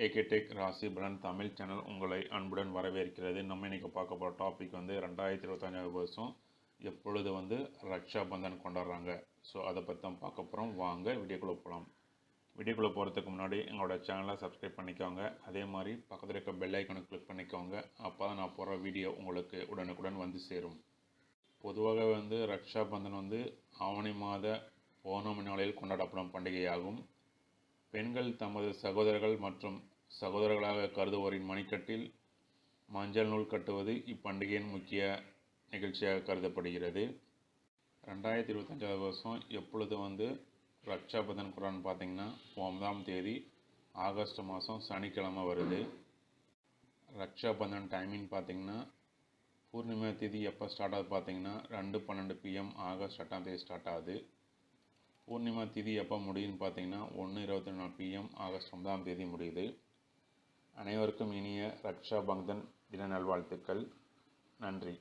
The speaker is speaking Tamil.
ஏகே டெக் ராசி பலன் தமிழ் சேனல் உங்களை அன்புடன் வரவேற்கிறது. நம்ம இன்றைக்கி பார்க்க போகிற டாபிக் 2025 வருஷம் எப்பொழுது ரக்ஷா பந்தன் கொண்டாடுறாங்க. ஸோ அதை பற்றி தான் பார்க்க போகிறோம். வாங்க வீடியோக்குள்ளே போகலாம். வீடியோக்குள்ளே போகிறதுக்கு முன்னாடி எங்களோட சேனலை சப்ஸ்கிரைப் பண்ணிக்கோங்க. அதே மாதிரி பக்கத்தில் இருக்க பெல் ஐக்கானை கிளிக் பண்ணிக்கோங்க. அப்போ தான் நான் போகிற வீடியோ உங்களுக்கு உடனுக்குடன் வந்து சேரும். பொதுவாக ரக்ஷா பந்தன் ஆவணி மாத பௌர்ணமி நாளில் கொண்டாடப்படும் பண்டிகையாகும். பெண்கள் தமது சகோதரர்கள் மற்றும் சகோதரர்களாக கருதுவோரின் மணிக்கட்டில் மஞ்சள் நூல் கட்டுவது இப்பண்டிகையின் முக்கிய நிகழ்ச்சியாக கருதப்படுகிறது. 2025 வருஷம் எப்பொழுது ரக்ஷா பந்தன் கொண்டாடுன்னு பார்த்தீங்கன்னா 9ஆம் தேதி ஆகஸ்ட் மாதம் சனிக்கிழமை வருது. ரக்ஷா பந்தன் டைமிங் பார்த்தீங்கன்னா பூர்ணிமா தேதி எப்போ ஸ்டார்ட் ஆகுது பார்த்தீங்கன்னா 2:12 PM ஆகஸ்ட் 8ஆம் தேதி ஸ்டார்ட் ஆகுது. பூர்ணிமா திதி எப்போ முடியுதுன்னு பார்த்தீங்கன்னா 1:24 PM ஆகஸ்ட் 9ஆம் தேதி முடியுது. அனைவருக்கும் இனிய ரக்ஷா பந்தன் தின நல்வாழ்த்துக்கள். நன்றி.